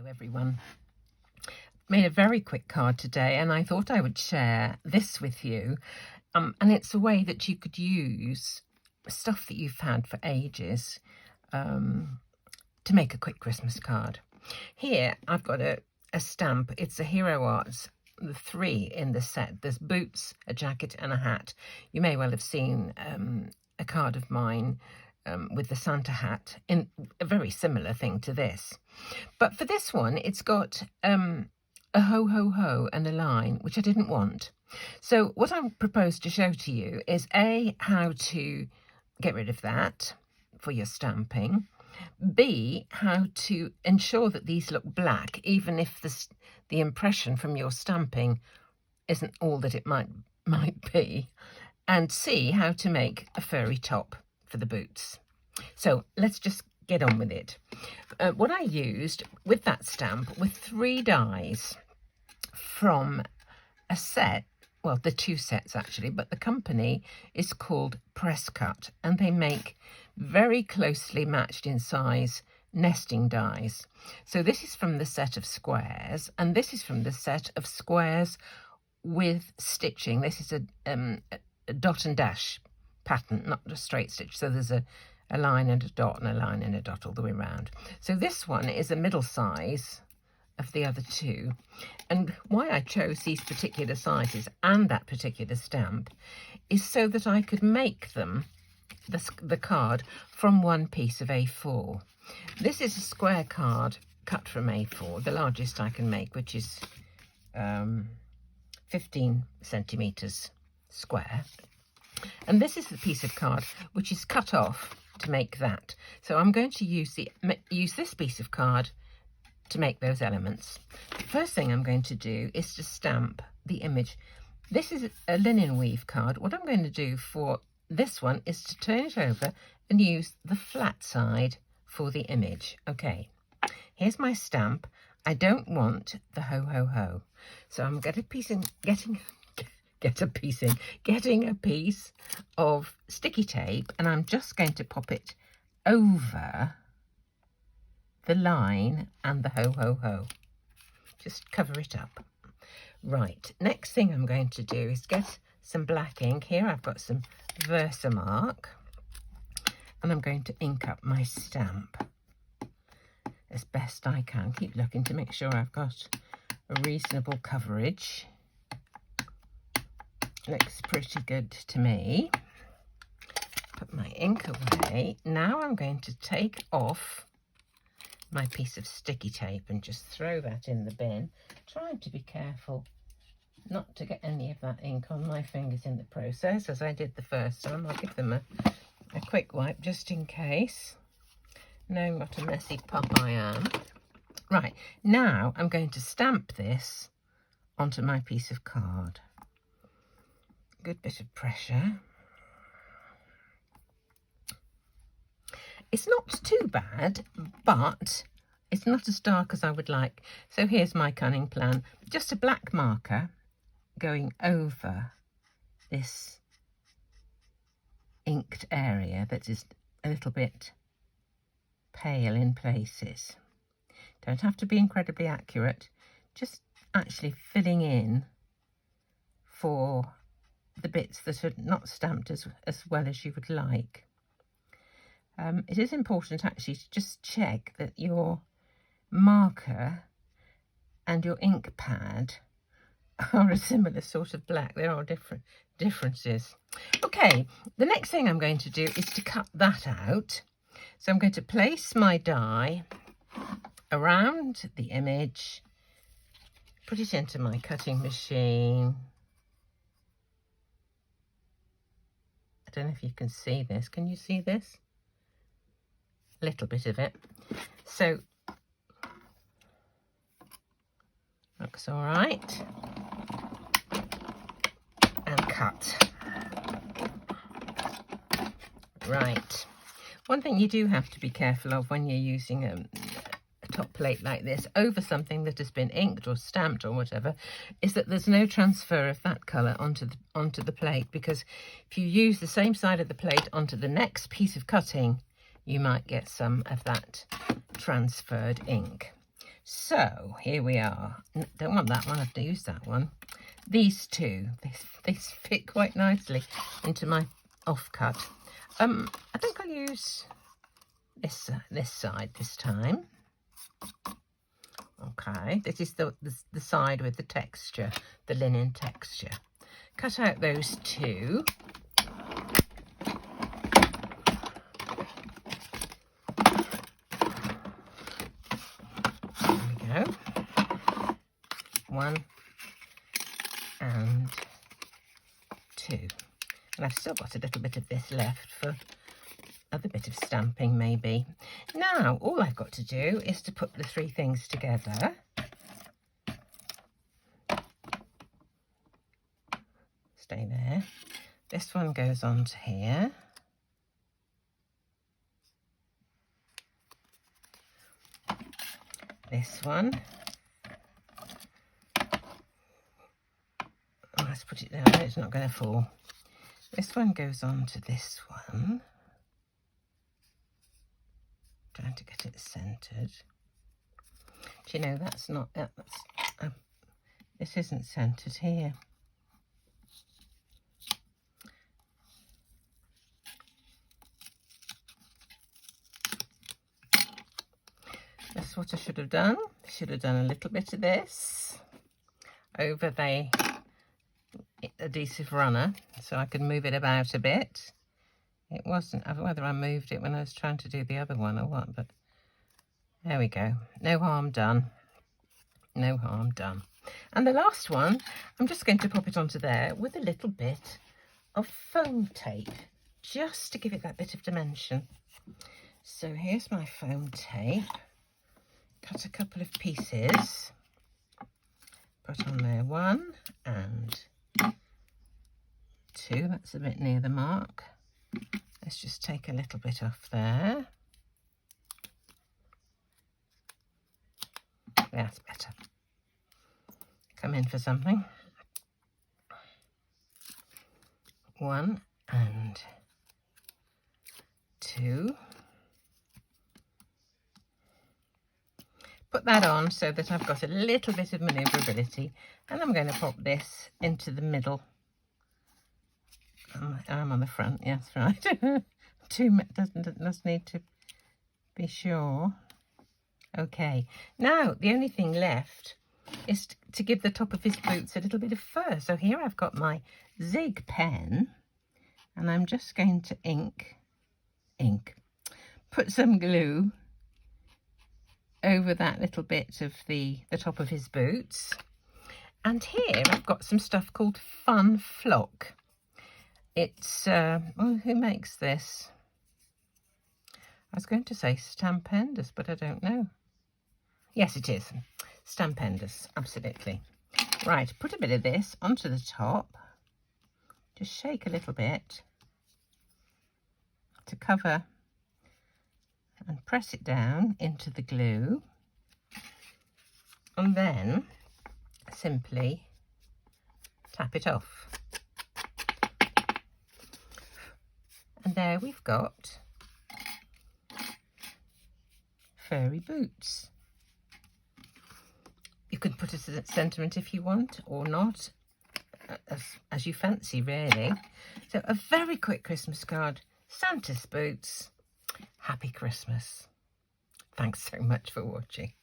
Hello everyone. Made a very quick card today and I thought I would share this with you. And it's a way that you could use stuff that you've had for ages to make a quick Christmas card. Here I've got a stamp. It's a Hero Arts, the 3 in the set. There's boots, a jacket and a hat. You may well have seen a card of mine with the Santa hat, in a very similar thing to this. But for this one, it's got a ho ho ho and a line, which I didn't want. So what I propose to show to you is A, how to get rid of that for your stamping. B, how to ensure that these look black, even if the impression from your stamping isn't all that it might be. And C, how to make a furry top for the boots. So let's just get on with it. What I used with that stamp were 3 dies from a set, well, the 2 sets actually, but the company is called Press Cut, and they make very closely matched in size nesting dies. So this is from the set of squares, and this is from the set of squares with stitching. This is a dot and dash pattern, not a straight stitch. So there's a line and a dot and a line and a dot all the way around. So this one is a middle size of the other 2. And why I chose these particular sizes and that particular stamp is so that I could make them, the card, from one piece of A4. This is a square card cut from A4, the largest I can make, which is 15 centimetres square. And this is the piece of card which is cut off to make that. So I'm going to use this piece of card to make those elements. The first thing I'm going to do is to stamp the image. This is a linen weave card. What I'm going to do for this one is to turn it over and use the flat side for the image. Okay, here's my stamp. I don't want the ho ho ho, so I'm getting a piece of sticky tape, and I'm just going to pop it over the line and the ho ho ho. Just cover it up. Right, next thing I'm going to do is get some black ink. Here I've got some Versamark, and I'm going to ink up my stamp as best I can. Keep looking to make sure I've got a reasonable coverage. Looks pretty good to me. Put my ink away. Now I'm going to take off my piece of sticky tape and just throw that in the bin, trying to be careful not to get any of that ink on my fingers in the process, as I did the first time. I'll give them a quick wipe just in case, knowing what a messy pup I am. Right, now I'm going to stamp this onto my piece of card. Good bit of pressure. It's not too bad, but it's not as dark as I would like. So here's my cunning plan. Just a black marker going over this inked area that is a little bit pale in places. Don't have to be incredibly accurate, just actually filling in for the bits that are not stamped as well as you would like. It is important actually to just check that your marker and your ink pad are a similar sort of black. There are different differences. Okay, the next thing I'm going to do is to cut that out. So I'm going to place my die around the image, put it into my cutting machine. I don't know if you can see this. Can you see this? A little bit of it. So looks all right. And cut. Right. One thing you do have to be careful of when you're using a top plate like this over something that has been inked or stamped or whatever, is that there's no transfer of that colour onto the plate, because if you use the same side of the plate onto the next piece of cutting, you might get some of that transferred ink. So here we are. Don't want that one, I have to use that one. These two, they fit quite nicely into my offcut. I think I'll use this side this time. Okay, this is the side with the texture, the linen texture. Cut out those two. There we go. 1 and 2. And I've still got a little bit of this left for another bit of stamping maybe. Now all I've got to do is to put the 3 things together. Stay there. This one goes on to here. This one. Oh, let's put it down, it's not going to fall. This one goes on to this one. Trying to get it centred. Do you know, that's not, this isn't centred here. That's what I should have done. Should have done a little bit of this over the adhesive runner so I could move it about a bit. It wasn't, whether I moved it when I was trying to do the other one or what, but there we go. No harm done. No harm done. And the last one, I'm just going to pop it onto there with a little bit of foam tape, just to give it that bit of dimension. So here's my foam tape. Cut a couple of pieces. Put on there 1 and 2. That's a bit near the mark. Let's just take a little bit off there. That's better. Come in for something. 1 and 2. Put that on so that I've got a little bit of manoeuvrability, and I'm going to pop this into the middle. I'm on the front, yes, right. Does need to be sure. Okay, now the only thing left is to give the top of his boots a little bit of fur. So here I've got my Zig pen, and I'm just going to put some glue over that little bit of the top of his boots. And here I've got some stuff called Fun Flock. It's, well, who makes this? I was going to say Stampendous, but I don't know. Yes, it is. Stampendous, absolutely. Right, put a bit of this onto the top. Just shake a little bit to cover and press it down into the glue, and then simply tap it off. And there we've got furry boots. You could put a sentiment if you want, or not, as you fancy really. So a very quick Christmas card, Santa's boots. Happy Christmas. Thanks so much for watching.